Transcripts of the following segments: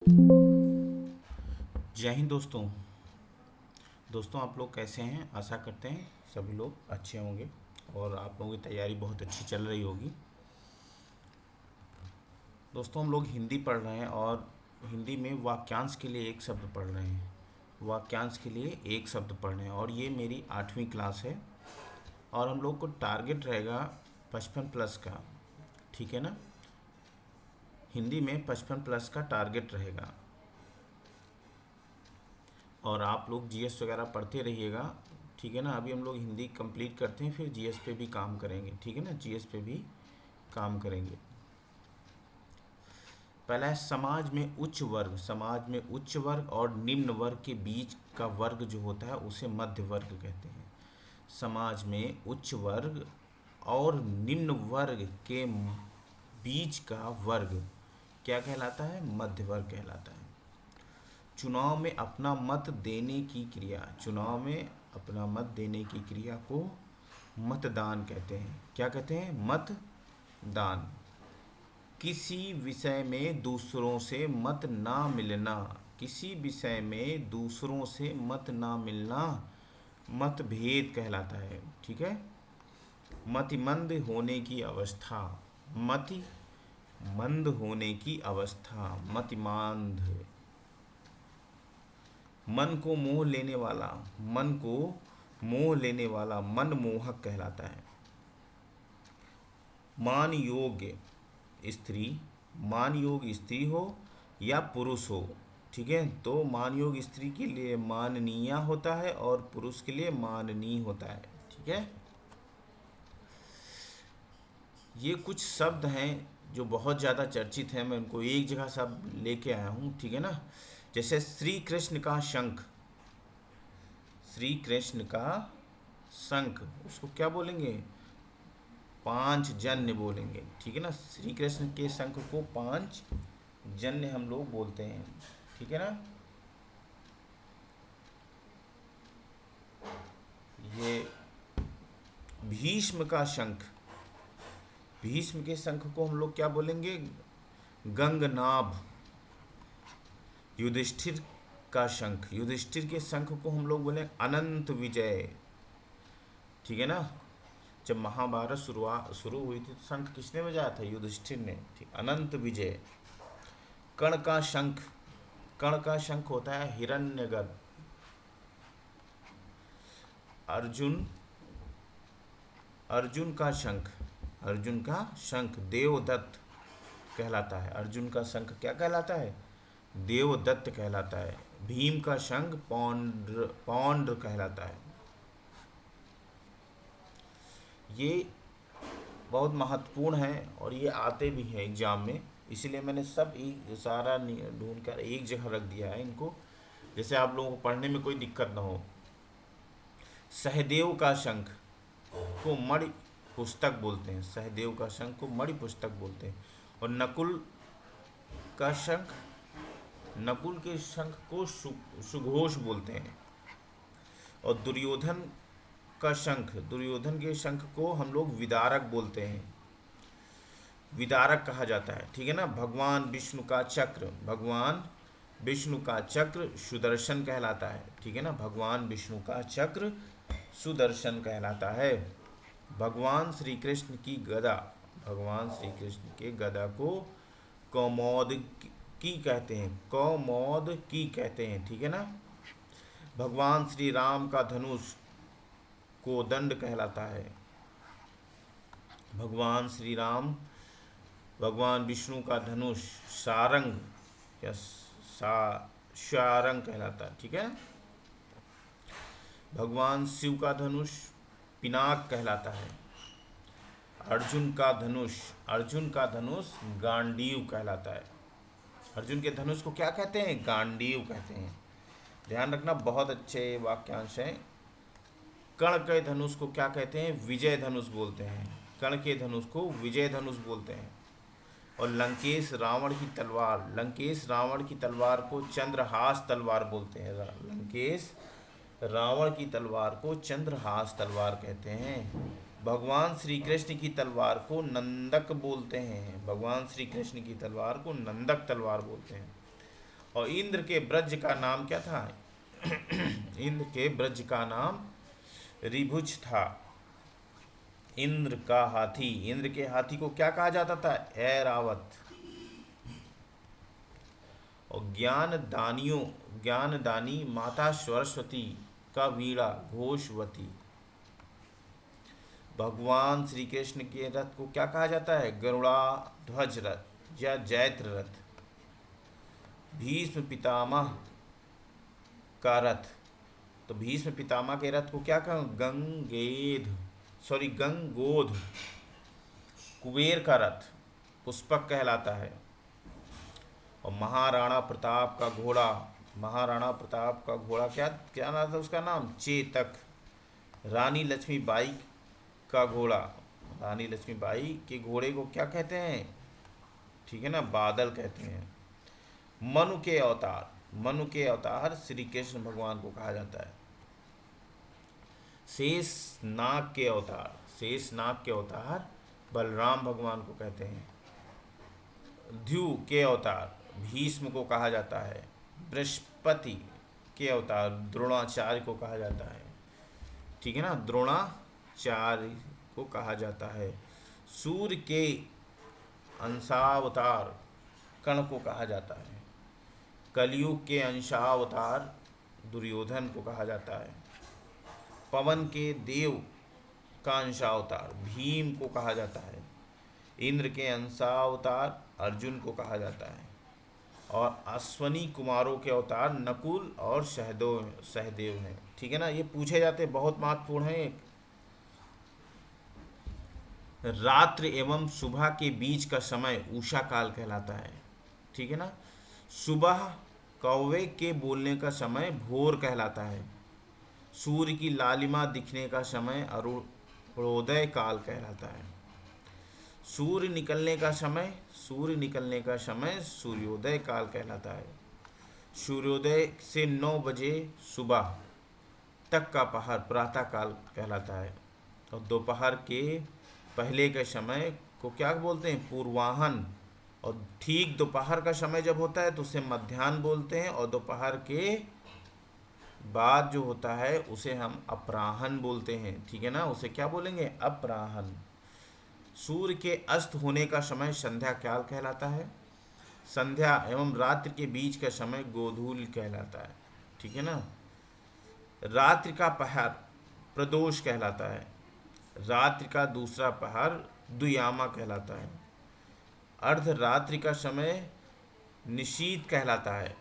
जय हिंद दोस्तों। दोस्तों आप लोग कैसे हैं? आशा करते हैं सभी लोग अच्छे होंगे और आप लोगों की तैयारी बहुत अच्छी चल रही होगी। दोस्तों हम लोग हिंदी पढ़ रहे हैं और हिंदी में वाक्यांश के लिए एक शब्द पढ़ रहे हैं। वाक्यांश के लिए एक शब्द पढ़ रहे हैं और ये मेरी 8वीं क्लास है और हम लोग को टारगेट रहेगा 55+ का। ठीक है ना? हिंदी में 55+ का टारगेट रहेगा और आप लोग जीएस वगैरह पढ़ते रहिएगा। ठीक है ना? अभी हम लोग हिंदी कंप्लीट करते हैं, फिर जीएस पे भी काम करेंगे। ठीक है ना? जीएस पे भी काम करेंगे। पहला है समाज में उच्च वर्ग। समाज में उच्च वर्ग और निम्न वर्ग के बीच का वर्ग जो होता है उसे मध्य वर्ग कहते हैं। समाज में उच्च वर्ग और निम्न वर्ग के बीच का वर्ग क्या कहलाता है? मध्य वर्ग कहलाता है। चुनाव में अपना मत देने की क्रिया। चुनाव में अपना मत देने की क्रिया को मतदान कहते हैं। क्या कहते हैं? मतदान। किसी विषय में दूसरों से मत ना मिलना। किसी विषय में दूसरों से मत ना मिलना मतभेद कहलाता है। ठीक है? मतिमंद होने की अवस्था। मतिमंद होने की अवस्था, मतिमांद। मन को मोह लेने वाला। मन को मोह लेने वाला मनमोहक कहलाता है। मान योग्य स्त्री। मान योग्य स्त्री हो या पुरुष हो, ठीक है, तो मान योग्य स्त्री के लिए माननीय होता है और पुरुष के लिए माननीय होता है। ठीक है? ये कुछ शब्द हैं जो बहुत ज़्यादा चर्चित हैं। मैं उनको एक जगह सब लेके आया हूँ। ठीक है ना? जैसे श्री कृष्ण का शंख। श्री कृष्ण का शंख, उसको क्या बोलेंगे? पांचजन्य बोलेंगे। ठीक है ना? श्री कृष्ण के शंख को पांचजन्य हम लोग बोलते हैं। ठीक है ना? ये भीष्म का शंख। भीष्म के शंख को हम लोग क्या बोलेंगे? गंगनाभ। युधिष्ठिर का शंख। युधिष्ठिर के शंख को हम लोग बोले अनंत विजय। ठीक है ना? जब महाभारत शुरू हुई थी तो शंख किसने बजाया था? युधिष्ठिर ने। ठीक, अनंत विजय। कर्ण का शंख। कर्ण का शंख होता है हिरण्यगर्भ। अर्जुन। अर्जुन का शंख। अर्जुन का शंख देवदत्त कहलाता है। अर्जुन का शंख क्या कहलाता है? देवदत्त कहलाता है। भीम का शंख पौंड्र पौंड्र कहलाता है। ये बहुत महत्वपूर्ण है और ये आते भी हैं एग्जाम में, इसीलिए मैंने सब एक सारा ढूंढ कर एक जगह रख दिया है इनको, जैसे आप लोगों को पढ़ने में कोई दिक्कत ना हो। सहदेव का शंख को मणि पुस्तक बोलते हैं। सहदेव का शंख को मणि पुस्तक बोलते हैं। और नकुल का शंख, नकुल के शंख को सुघोष बोलते हैं। और दुर्योधन का शंख, दुर्योधन के शंख को हम लोग विदारक बोलते हैं। विदारक कहा जाता है। ठीक है ना? भगवान विष्णु का चक्र। भगवान विष्णु का चक्र सुदर्शन कहलाता है। ठीक है ना? भगवान विष्णु का चक्र सुदर्शन कहलाता है। भगवान श्री कृष्ण की गदा। भगवान श्री कृष्ण के गदा को कौमोद की कहते हैं। कौमोद की कहते हैं। ठीक है ना? भगवान श्री राम का धनुष कोदंड कहलाता है। भगवान श्री राम, भगवान विष्णु का धनुष सारंग या शारंग कहलाता है। ठीक है? भगवान शिव का धनुष पिनाक कहलाता है। अर्जुन का धनुष, अर्जुन का धनुष गांडीव कहलाता है। अर्जुन के धनुष को क्या कहते हैं? गांडीव कहते हैं। ध्यान रखना, बहुत अच्छे वाक्यांश हैं। कर्ण के धनुष को क्या कहते हैं? विजय धनुष बोलते हैं। कर्ण के धनुष को विजय धनुष बोलते हैं। और लंकेश रावण की तलवार, लंकेश रावण की तलवार को चंद्रहास तलवार बोलते हैं। लंकेश रावण की तलवार को चंद्रहास तलवार कहते हैं। भगवान श्री कृष्ण की तलवार को नंदक बोलते हैं। भगवान श्री कृष्ण की तलवार को नंदक तलवार बोलते हैं। और इंद्र के ब्रज का नाम क्या था? इंद्र के ब्रज का नाम रिभुज था। इंद्र का हाथी, इंद्र के हाथी को क्या कहा जाता था? ऐरावत। और ज्ञानदानी माता सरस्वती का वीणा घोषवती। भगवान श्री कृष्ण के रथ को क्या कहा जाता है? गरुड़ा ध्वज रथ या जैत्र रथ। भीष्म पितामह का रथ, तो भीष्म पितामह के रथ को क्या कहा? गंगोध। कुबेर का रथ पुष्पक कहलाता है। और महाराणा प्रताप का घोड़ा क्या क्या नाम था उसका? नाम चेतक। रानी लक्ष्मीबाई का घोड़ा, रानी लक्ष्मीबाई के घोड़े को क्या कहते हैं? ठीक है ना, बादल कहते हैं। मनु के अवतार श्री कृष्ण भगवान को कहा जाता है। शेषनाग के अवतार बलराम भगवान को कहते हैं। द्यू के अवतार भीष्म को कहा जाता है। बृहस्पति के अवतार द्रोणाचार्य को कहा जाता है। ठीक है ना, द्रोणाचार्य को कहा जाता है। सूर्य के अंशावतार कर्ण को कहा जाता है। कलयुग के अंशावतार दुर्योधन को कहा जाता है। पवन के देव का अंशावतार भीम को कहा जाता है। इंद्र के अंशावतार अर्जुन को कहा जाता है। और अश्वनी कुमारों के अवतार नकुल और सहदेव हैं। ठीक है ना, ये पूछे जाते बहुत महत्वपूर्ण है। रात्रि एवं सुबह के बीच का समय उषा काल कहलाता है। ठीक है ना, सुबह कौवे के बोलने का समय भोर कहलाता है। सूर्य की लालिमा दिखने का समय अरुणोदय काल कहलाता है। सूर्य निकलने का समय सूर्योदय काल कहलाता है। सूर्योदय से 9 बजे सुबह तक का पहर प्रातः काल कहलाता है। और दोपहर के पहले के समय को क्या बोलते हैं? पूर्वाहन। और ठीक दोपहर का समय जब होता है तो उसे मध्याह्न बोलते हैं। और दोपहर के बाद जो होता है उसे हम अपराह्न बोलते हैं। ठीक है ना, उसे क्या बोलेंगे? अपराह्न। सूर्य के अस्त होने का समय संध्या काल कहलाता है। संध्या एवं रात्रि के बीच का समय गोधूल कहलाता है। ठीक है ना, रात्रि का पहर प्रदोष कहलाता है। रात्रि का दूसरा पहर द्वियामा कहलाता है। अर्धरात्रि का समय निशीत कहलाता है।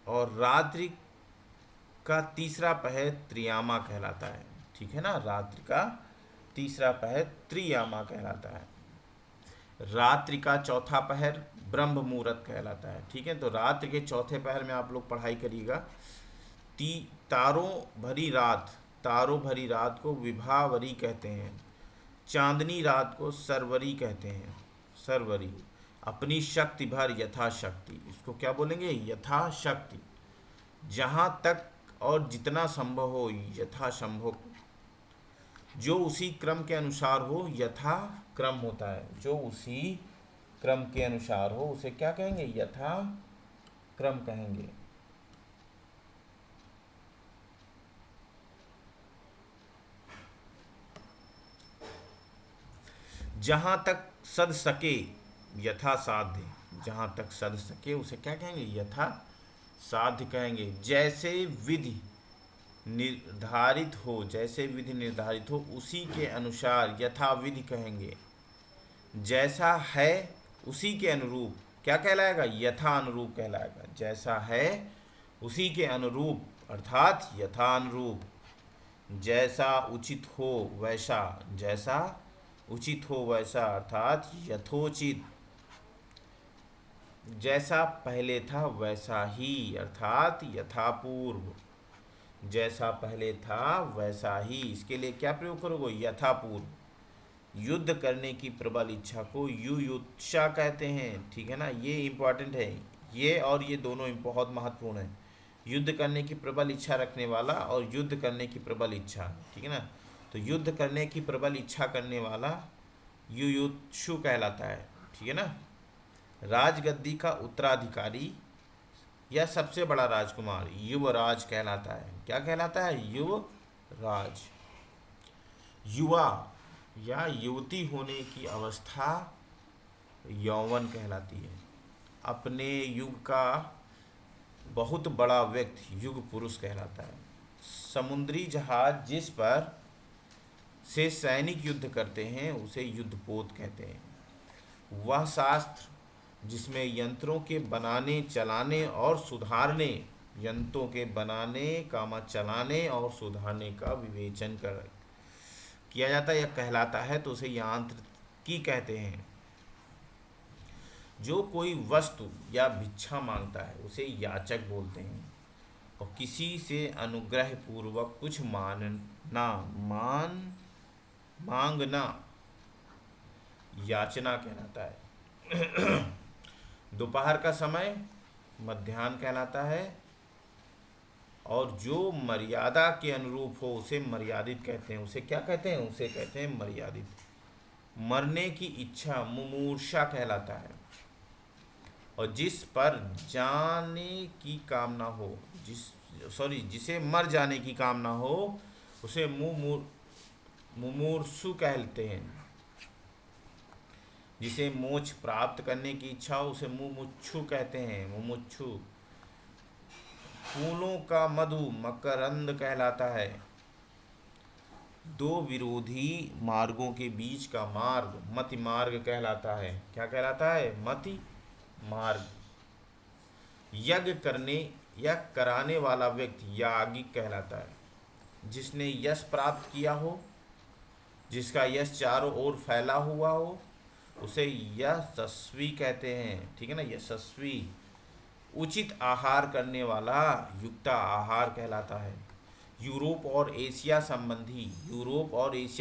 और रात्रि का तीसरा पहर त्रियामा कहलाता है। ठीक है ना, रात्रि का तीसरा पहर त्रियामा कहलाता है। रात्रि का चौथा पहर ब्रह्म मुहूर्त कहलाता है। ठीक है, तो रात्रि के चौथे पहर में आप लोग पढ़ाई करिएगा। तारों भरी रात को विभावरी कहते हैं। चांदनी रात को सरवरी कहते हैं। सरवरी। अपनी शक्ति भर यथाशक्ति, इसको क्या बोलेंगे? यथाशक्ति। जहाँ तक और जितना संभव हो यथासंभव, जो उसी क्रम के अनुसार हो यथा क्रम होता है। जो उसी क्रम के अनुसार हो उसे क्या कहेंगे? यथा क्रम कहेंगे। जहाँ तक सद सके यथा साध्य, जहाँ तक सद सके उसे क्या कहेंगे? यथा साध्य कहेंगे। जैसे विधि निर्धारित हो उसी के अनुसार यथा विधि कहेंगे। जैसा है उसी के अनुरूप क्या कहलाएगा? यथा अनुरूप कहलाएगा। जैसा है उसी के अनुरूप अर्थात यथा अनुरूप। जैसा उचित हो वैसा अर्थात यथोचित। जैसा पहले था वैसा ही अर्थात यथापूर्व। जैसा पहले था वैसा ही, इसके लिए क्या प्रयोग करोगे? यथापूर्व। युद्ध करने की प्रबल इच्छा को युयुत्सा कहते हैं। ठीक है ना, ये इम्पोर्टेंट है। ये और ये दोनों बहुत महत्वपूर्ण है। युद्ध करने की प्रबल इच्छा रखने वाला और युद्ध करने की प्रबल इच्छा। ठीक है ना, तो युद्ध करने की प्रबल इच्छा करने वाला युयुत्सु कहलाता है। ठीक है ना, राजगद्दी का उत्तराधिकारी या सबसे बड़ा राजकुमार युवराज कहलाता है। क्या कहलाता है? युवराज। युवा या युवती होने की अवस्था यौवन कहलाती है। अपने युग का बहुत बड़ा व्यक्ति युग पुरुष कहलाता है। समुद्री जहाज जिस पर से सैनिक युद्ध करते हैं उसे युद्धपोत कहते हैं। वह शास्त्र जिसमें यंत्रों के बनाने, चलाने और सुधारने, यंत्रों के बनाने चलाने और सुधारने का विवेचन कर किया जाता है या कहलाता है तो उसे यांत्रिकी कहते हैं। जो कोई वस्तु या भिक्षा मांगता है उसे याचक बोलते हैं। और किसी से अनुग्रह पूर्वक कुछ मांगना याचना कहलाता है। दोपहर का समय मध्याह्न कहलाता है और जो मर्यादा के अनुरूप हो उसे मर्यादित कहते हैं। उसे क्या कहते हैं? उसे कहते हैं मर्यादित। मरने की इच्छा मुमूर्षा कहलाता है और जिस पर जाने की कामना हो, जिसे मर जाने की कामना हो उसे मुमूर्षु कहते हैं। जिसे मोक्ष प्राप्त करने की इच्छा हो उसे मुमुक्षु कहते हैं। मुमुक्षु। फूलों का मधु मकरंद कहलाता है। दो विरोधी मार्गों के बीच का मार्ग मति मार्ग कहलाता है। क्या कहलाता है? मति मार्ग। यज्ञ करने या कराने वाला व्यक्ति याज्ञिक कहलाता है। जिसने यश प्राप्त किया हो, जिसका यश चारों ओर फैला हुआ हो उसे यशस्वी कहते हैं। ठीक है ना? यशस्वी। उचित आहार करने वाला युक्ता आहार कहलाता है। यूरोप और एशिया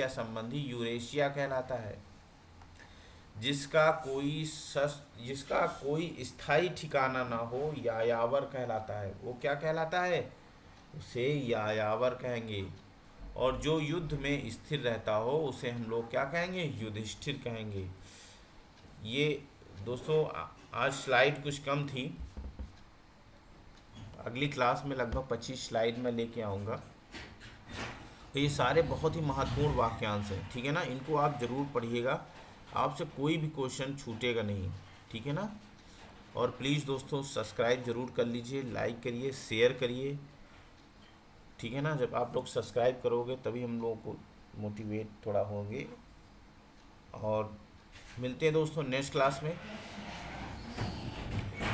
संबंधी यूरेशिया कहलाता है। जिसका कोई स्थायी ठिकाना ना हो यायावर कहलाता है। वो क्या कहलाता है? उसे यायावर कहेंगे। और जो युद्ध में स्थिर रहता हो उसे हम लोग क्या कहेंगे? युधिष्ठिर कहेंगे। ये दोस्तों आज स्लाइड कुछ कम थी, अगली क्लास में लगभग 25 स्लाइड में लेके आऊँगा। तो ये सारे बहुत ही महत्वपूर्ण वाक्यांश हैं। ठीक है ना? इनको आप ज़रूर पढ़िएगा, आपसे कोई भी क्वेश्चन छूटेगा नहीं। ठीक है ना? और प्लीज़ दोस्तों सब्सक्राइब ज़रूर कर लीजिए, लाइक करिए, शेयर करिए। ठीक है ना? जब आप लोग सब्सक्राइब करोगे तभी हम लोगों को मोटिवेट थोड़ा होंगे। और मिलते हैं दोस्तों नेक्स्ट क्लास में।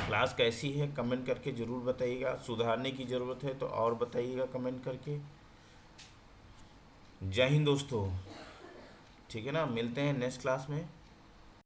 क्लास कैसी है कमेंट करके ज़रूर बताइएगा। सुधारने की ज़रूरत है तो और बताइएगा कमेंट करके। जय हिंद दोस्तों। ठीक है ना? मिलते हैं नेक्स्ट क्लास में।